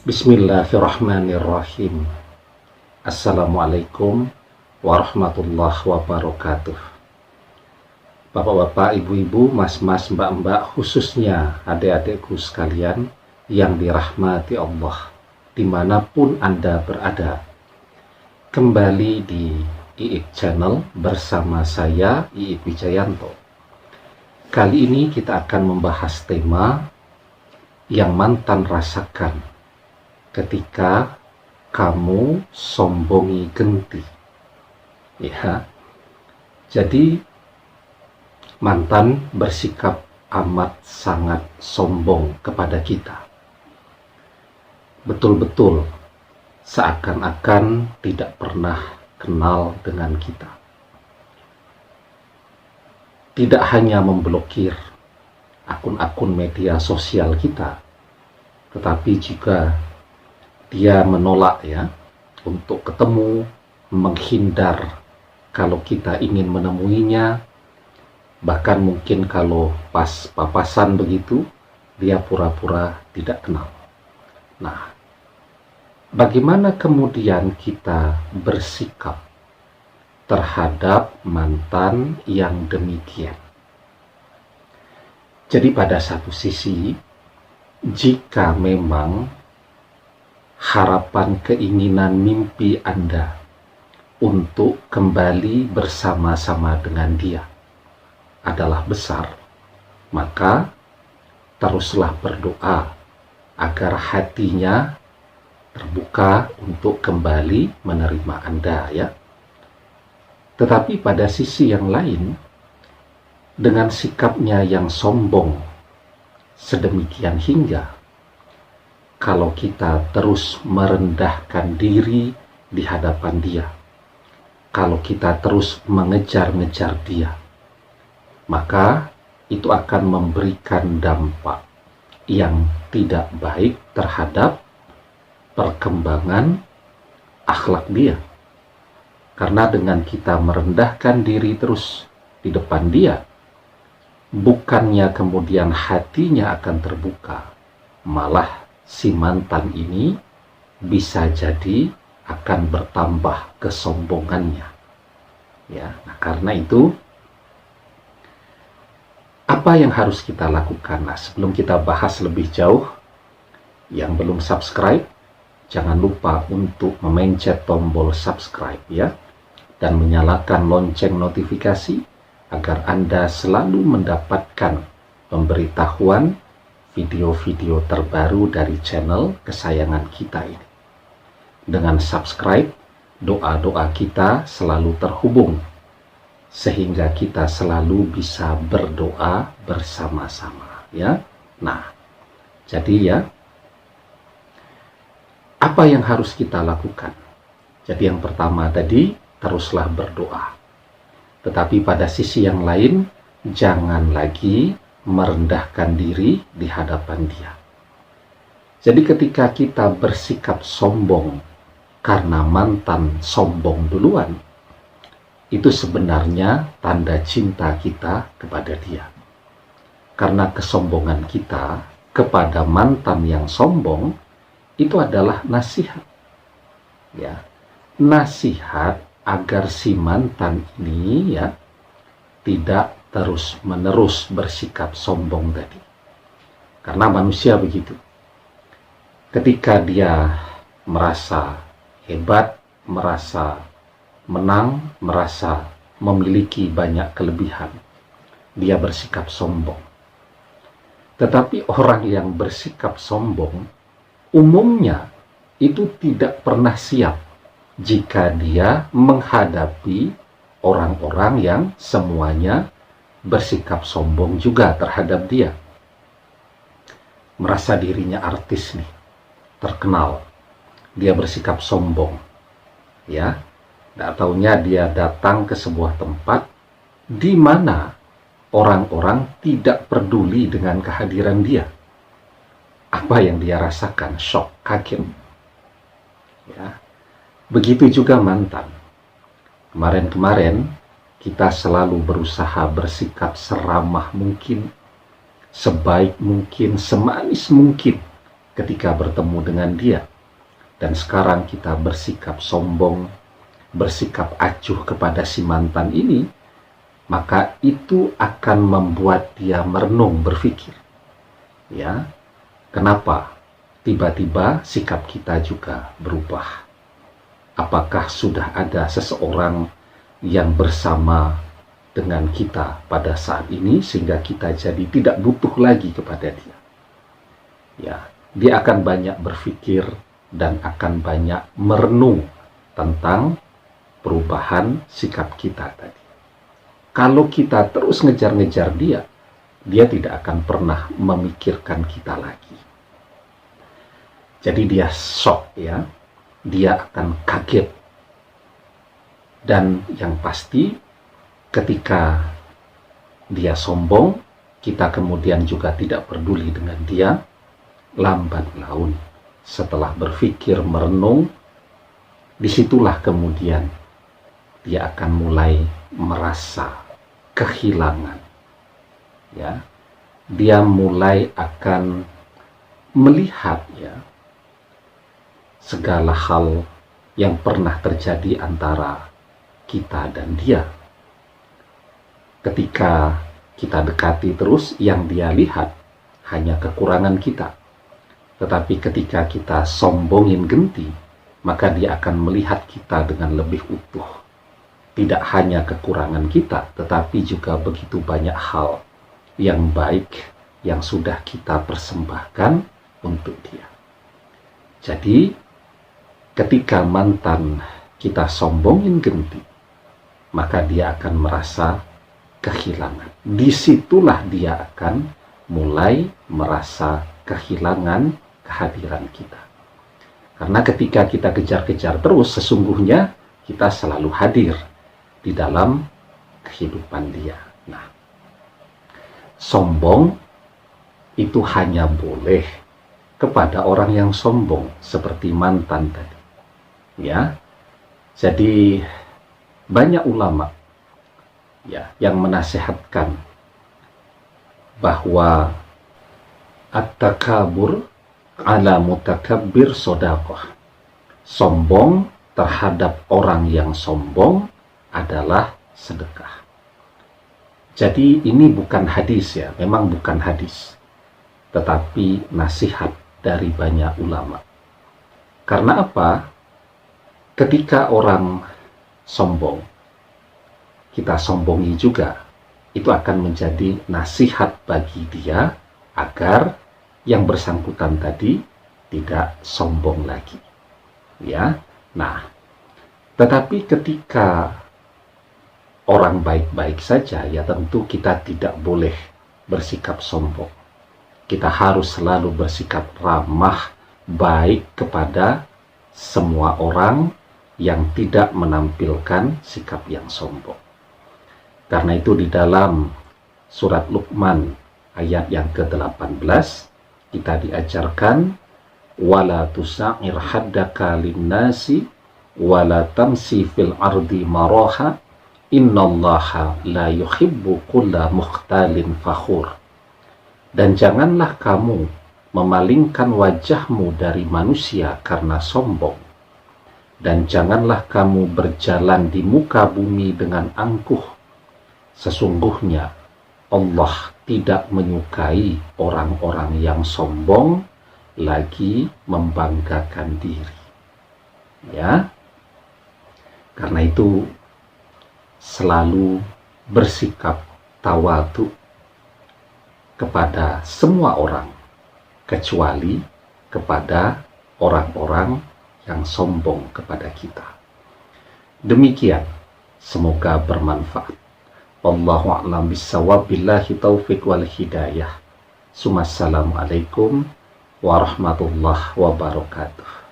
Bismillahirrahmanirrahim. Assalamualaikum warahmatullahi wabarakatuh. Bapak-bapak, ibu-ibu, mas-mas, mbak-mbak, khususnya adik-adikku sekalian yang dirahmati Allah, dimanapun Anda berada. Kembali di Iik Channel bersama saya, Iik Wijayanto. Kali ini kita akan membahas tema yang mantan rasakan ketika kamu sombongi genti. Ya, jadi mantan bersikap amat sangat sombong kepada kita. Betul-betul seakan-akan tidak pernah kenal dengan kita. Tidak hanya memblokir akun-akun media sosial kita, tetapi juga dia menolak untuk ketemu, menghindar kalau kita ingin menemuinya. Bahkan mungkin kalau pas papasan begitu, dia pura-pura tidak kenal. Nah, bagaimana kemudian kita bersikap terhadap mantan yang demikian? Jadi pada satu sisi, jika memang harapan, keinginan, mimpi Anda untuk kembali bersama-sama dengan dia adalah besar, maka teruslah berdoa agar hatinya terbuka untuk kembali menerima Anda ya. Tetapi pada sisi yang lain, dengan sikapnya yang sombong sedemikian hingga kalau kita terus merendahkan diri di hadapan dia, kalau kita terus mengejar-ngejar dia, maka itu akan memberikan dampak yang tidak baik terhadap perkembangan akhlak dia. Karena dengan kita merendahkan diri terus di depan dia, bukannya kemudian hatinya akan terbuka, malah si mantan ini bisa jadi akan bertambah kesombongannya. Ya, nah karena itu apa yang harus kita lakukan? Nah, sebelum kita bahas lebih jauh, yang belum subscribe, jangan lupa untuk memencet tombol subscribe ya, dan menyalakan lonceng notifikasi agar Anda selalu mendapatkan pemberitahuan video-video terbaru dari channel kesayangan kita ini. Dengan subscribe, doa-doa kita selalu terhubung, sehingga kita selalu bisa berdoa bersama-sama ya. Nah, jadi ya, apa yang harus kita lakukan? Jadi yang pertama tadi, teruslah berdoa. Tetapi pada sisi yang lain, jangan lagi merendahkan diri di hadapan dia. Jadi ketika kita bersikap sombong karena mantan sombong duluan, itu sebenarnya tanda cinta kita kepada dia. Karena kesombongan kita kepada mantan yang sombong itu adalah nasihat. Ya, nasihat agar si mantan ini ya tidak terus-menerus bersikap sombong tadi. Karena manusia begitu. Ketika dia merasa hebat, merasa menang, merasa memiliki banyak kelebihan, dia bersikap sombong. Tetapi orang yang bersikap sombong, umumnya itu tidak pernah siap jika dia menghadapi orang-orang yang semuanya bersikap sombong juga terhadap dia. Merasa dirinya artis nih, terkenal, dia bersikap sombong ya. Tidak taunya dia datang ke sebuah tempat di mana orang-orang tidak peduli dengan kehadiran dia. Apa yang dia rasakan? Shock, kaget ya. Begitu juga mantan. Kemarin-kemarin kita selalu berusaha bersikap seramah mungkin, sebaik mungkin, semanis mungkin ketika bertemu dengan dia. Dan sekarang kita bersikap sombong, bersikap acuh kepada si mantan ini, maka itu akan membuat dia merenung, berpikir. Ya, kenapa tiba-tiba sikap kita juga berubah? Apakah sudah ada seseorang yang bersama dengan kita pada saat ini sehingga kita jadi tidak butuh lagi kepada dia? Ya, dia akan banyak berpikir dan akan banyak merenung tentang perubahan sikap kita tadi. Kalau kita terus ngejar-ngejar dia, dia tidak akan pernah memikirkan kita lagi. Jadi dia shock, ya, dia akan kaget. Dan yang pasti ketika dia sombong, kita kemudian juga tidak peduli dengan dia, lambat laun setelah berpikir, merenung, disitulah kemudian dia akan mulai merasa kehilangan. Ya, dia mulai akan melihat, ya, segala hal yang pernah terjadi antara kita dan dia. Ketika kita dekati terus, yang dia lihat hanya kekurangan kita. Tetapi ketika kita sombongin genti, maka dia akan melihat kita dengan lebih utuh. Tidak hanya kekurangan kita, tetapi juga begitu banyak hal yang baik yang sudah kita persembahkan untuk dia. Jadi, ketika mantan kita sombongin genti, maka dia akan merasa kehilangan. Disitulah dia akan mulai merasa kehilangan kehadiran kita. Karena ketika kita kejar-kejar terus, sesungguhnya kita selalu hadir di dalam kehidupan dia. Nah, sombong itu hanya boleh kepada orang yang sombong, seperti mantan tadi. Ya, jadi banyak ulama, ya, yang menasihatkan bahwa at-takabur ala mutakabbir sodaqah. Sombong terhadap orang yang sombong adalah sedekah. Jadi ini bukan hadis, ya, memang bukan hadis, tetapi nasihat dari banyak ulama. Karena apa? Ketika orang sombong, kita sombongi juga, itu akan menjadi nasihat bagi dia agar yang bersangkutan tadi tidak sombong lagi. Ya. Nah, tetapi ketika orang baik-baik saja, ya tentu kita tidak boleh bersikap sombong. Kita harus selalu bersikap ramah, baik kepada semua orang yang tidak menampilkan sikap yang sombong. Karena itu di dalam surat Luqman ayat yang ke-18 kita diajarkan wala tusa'ir haddaka linnasi wala tamsi fil ardi maraha innallaha la yuhibbu kulla mukhtalin fakhur. Dan janganlah kamu memalingkan wajahmu dari manusia karena sombong, dan janganlah kamu berjalan di muka bumi dengan angkuh. Sesungguhnya Allah tidak menyukai orang-orang yang sombong lagi membanggakan diri. Ya, karena itu selalu bersikap tawadhu kepada semua orang, kecuali kepada orang-orang yang sombong kepada kita. Demikian, semoga bermanfaat. Wallahu a'lam bissawab, billahi taufiq wal hidayah. Assalamualaikum warahmatullahi wabarakatuh.